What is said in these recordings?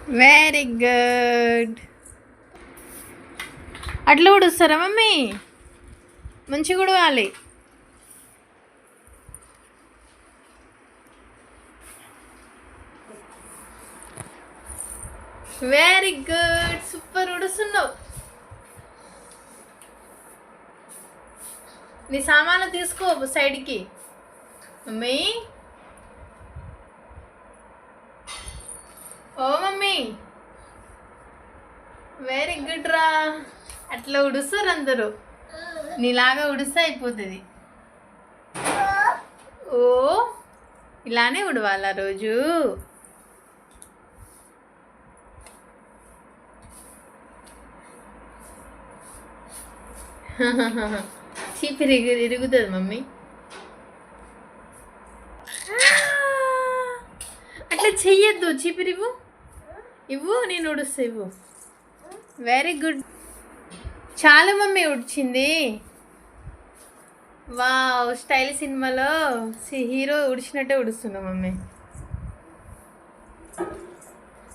Very good. అట్లా ఉడుస్తారా mummy? మంచిగా ఉడవాలి. వెరీ గుడ్, సూపర్ ఉడుస్తున్నావు. నీ సామాన్లు తీసుకో సైడ్కి మమ్మీ. ఓ మమ్మీ, వెరీ గుడ్ రా. అట్లా ఉడుస్తారు అందరూ. నీలాగా ఉడిస్తే అయిపోతుంది. ఓ, ఇలానే ఉడవాలా రోజు? చీపిరి ఇరుగుతుంది మమ్మీ. అట్లా చెయ్యొద్దు. చీపిరి ఇవ్వు, ఇవ్వు, నేను ఉడుస్తా. ఇవ్వు. Very good. చాలా మమ్మీ ఉడిచింది. వావ్, స్టైల్ సినిమాలో హీరో ఉడిచినట్టే ఉడుస్తున్నా మమ్మీ.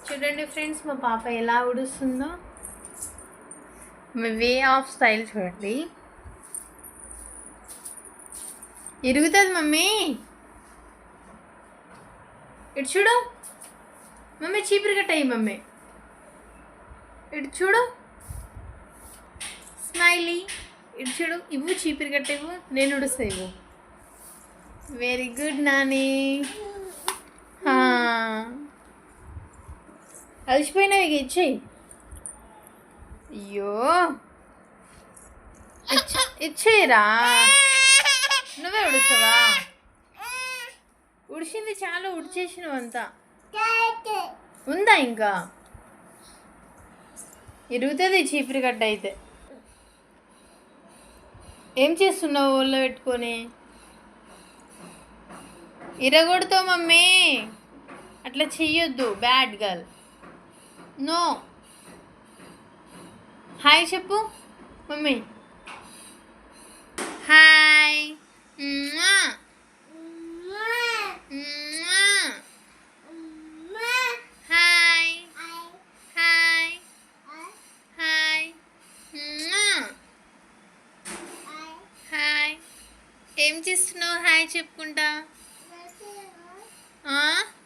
చూడండి ఫ్రెండ్స్, మా పాప ఎలా ఉడుస్తుందో. వే ఆఫ్ స్టైల్ చూడండి. ఇరుగుతుంది మమ్మీ. ఇటు చూడు మమ్మీ, చీపురు కట్టయి మమ్మీ. ఇటు చూడు స్మైలీ. ఇటు చూడు, ఇవ్వు చీపురు కట్ట, ఇవ్వు, నేను ఉడుస్తా. ఇవ్వు. Very good Nani. అలసిపోయినావు, ఇక ఇచ్చేయి. అయ్యో, ఇచ్చేయరా. నువ్వే ఉడుస్తావా? ఉడిచింది చాలా, ఉడిచేసినావు అంతా. ఉందా ఇంకా? ఇరుగుతుంది చీపురు గడ్డ అయితే. ఏం చేస్తున్నావు ఒళ్ళో పెట్టుకొని? ఇరగొడతావు మమ్మీ. అట్లా చెయ్యొద్దు, బ్యాడ్ గర్ల్. నో. హాయ్ చెప్పు mummy. Hi. Hi hi hi. Hi. ఏం చేస్తున్నావు? హాయ్ చెప్పుకుంటా.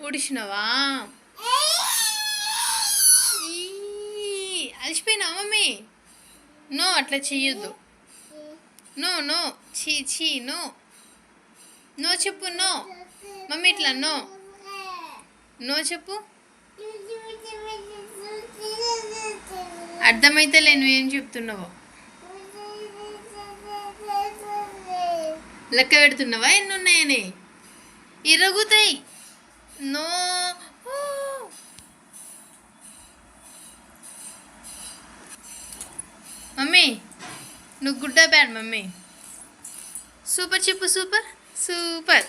ఉడిచినావా? అలసిపోయినావు మమ్మీ. నో, అట్లా చెయ్యొద్దు. నో నో, చీ చీ, నో. నో చెప్పు. నో మమ్మీ, ఇట్లా నో. నో చెప్పు. అర్థమైతే నువ్వేం చెప్తున్నావో. లెక్క పెడుతున్నావా ఎన్ని ఉన్నాయని? ఇరుగుతాయి. నో. మమ్మీ, నువ్వు గుడ్డా బ్యాడ్ మమ్మీ? సూపర్ చెప్పు. Super super.